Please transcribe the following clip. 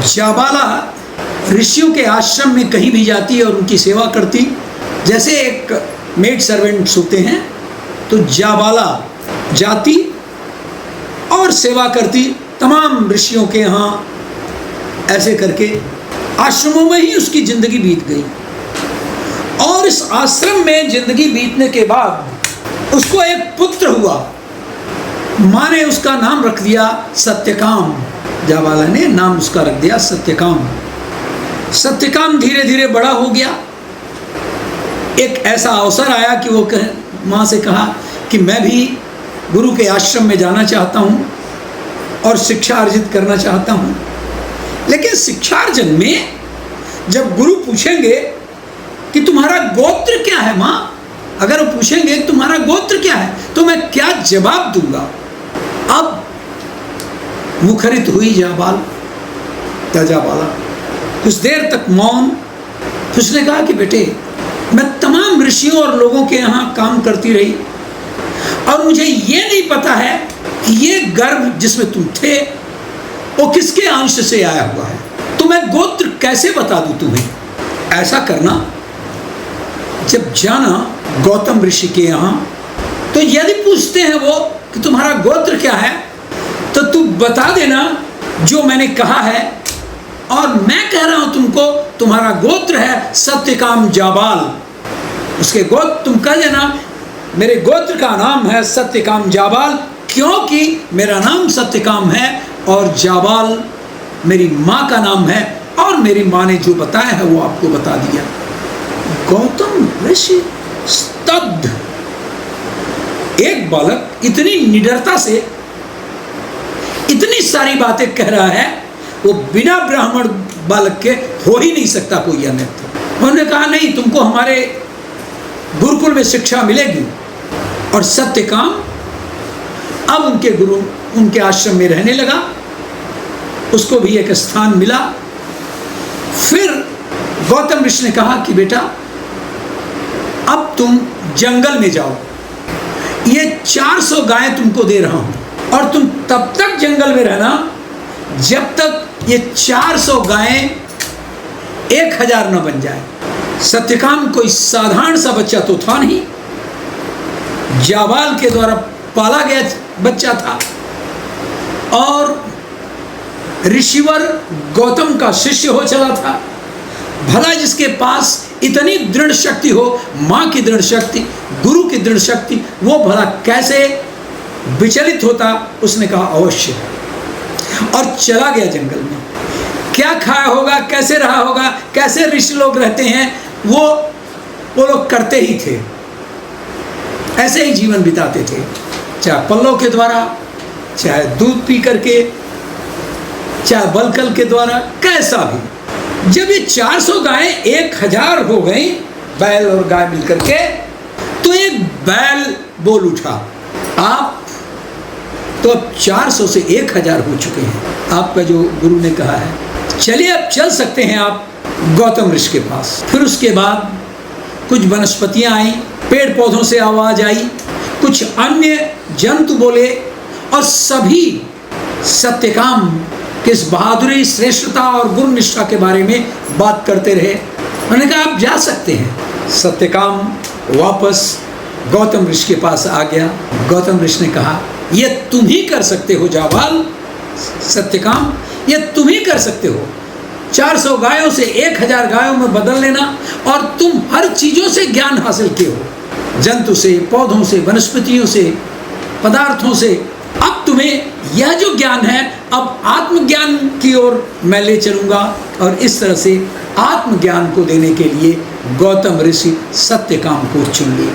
जाबाला ऋषियों के आश्रम में कहीं भी जाती और उनकी सेवा करती। जैसे एक मेड सर्वेंट्स होते हैं, तो जाबाला जाती और सेवा करती तमाम ऋषियों के यहाँ। ऐसे करके आश्रमों में ही उसकी जिंदगी बीत गई। और इस आश्रम में जिंदगी बीतने के बाद उसको एक पुत्र हुआ। माँ ने उसका नाम रख दिया सत्यकाम। जाबाला ने नाम उसका रख दिया सत्यकाम। सत्यकाम धीरे धीरे बड़ा हो गया। एक ऐसा अवसर आया कि वो माँ से कहा कि मैं भी गुरु के आश्रम में जाना चाहता हूँ और शिक्षा अर्जित करना चाहता हूँ। लेकिन शिक्षार्जन में जब गुरु पूछेंगे कि तुम्हारा गोत्र क्या है माँ, अगर वो पूछेंगे तुम्हारा गोत्र क्या है, तो मैं क्या जवाब दूंगा। अब मुखरित हुई जाबाला कुछ देर तक मौन। उसने कहा कि बेटे, मैं तमाम ऋषियों और लोगों के यहाँ काम करती रही और मुझे ये नहीं पता है कि ये गर्भ जिसमें तुम थे वो किसके अंश से आया हुआ है, तो मैं गोत्र कैसे बता दूं तुम्हें। ऐसा करना, जब जाना गौतम ऋषि के यहाँ, तो यदि पूछते हैं वो कि तुम्हारा गोत्र क्या है, तो तू बता देना जो मैंने कहा है, और मैं कह रहा हूं तुमको तुम्हारा गोत्र है सत्यकाम जाबाल। उसके गोत्र तुम कह देना मेरे गोत्र का नाम है सत्यकाम जाबाल, क्योंकि मेरा नाम सत्यकाम है और जाबाल मेरी माँ का नाम है, और मेरी माँ ने जो बताया है वो आपको बता दिया। गौतम ऋषि स्तब्ध। एक बालक इतनी निडरता से इतनी सारी बातें कह रहा है, वो बिना ब्राह्मण बालक के हो ही नहीं सकता कोई अन्यथा। उन्होंने कहा नहीं, तुमको हमारे गुरुकुल में शिक्षा मिलेगी। और सत्यकाम अब उनके गुरु उनके आश्रम में रहने लगा, उसको भी एक स्थान मिला। फिर गौतम ऋषि ने कहा कि बेटा, अब तुम जंगल में जाओ, ये 400 गायें तुमको दे रहा हूं, और तुम तब तक जंगल में रहना जब तक ये 400 गायें 1000 न बन जाए। सत्यकाम कोई साधारण सा बच्चा तो था नहीं, जाबाल के द्वारा पाला गया बच्चा था, और ऋषिवर गौतम का शिष्य हो चला था। भला जिसके पास इतनी दृढ़ शक्ति हो, माँ की दृढ़ शक्ति, गुरु की दृढ़ शक्ति, वो भला कैसे विचलित होता। उसने कहा अवश्य, और चला गया जंगल में। क्या खाया होगा, कैसे रहा होगा, कैसे ऋषि लोग रहते हैं, वो लोग करते ही थे, ऐसे ही जीवन बिताते थे, चाहे पल्लों के द्वारा, चाहे दूध पी करके, चाहे बलकल के द्वारा, कैसा भी। जब ये 400 गायें 1000 हो गई, बैल और गाय मिलकर के, तो एक बैल बोल उठा, आप तो अब 400 से 1000 हो चुके हैं। आपका जो गुरु ने कहा है, चलिए अब चल सकते हैं आप गौतम ऋषि के पास। फिर उसके बाद कुछ वनस्पतियां आई, पेड़ पौधों से आवाज आई, कुछ अन्य जंतु बोले, और सभी सत्यकाम की इस बहादुरी, श्रेष्ठता और गुरु निष्ठा के बारे में बात करते रहे। उन्होंने कहा आप जा सकते हैं। सत्यकाम वापस गौतम ऋषि के पास आ गया। गौतम ऋषि ने कहा ये तुम ही कर सकते हो जाबाल, सत्यकाम, ये तुम ही कर सकते हो। 400 गायों से 1000 गायों में बदल लेना, और तुम हर चीज़ों से ज्ञान हासिल किए हो, जंतु से, पौधों से, वनस्पतियों से, पदार्थों से। अब तुम्हें यह जो ज्ञान है, अब आत्मज्ञान की ओर मैं ले चलूँगा। और इस तरह से आत्मज्ञान को देने के लिए गौतम ऋषि सत्यकाम को चुन लिए।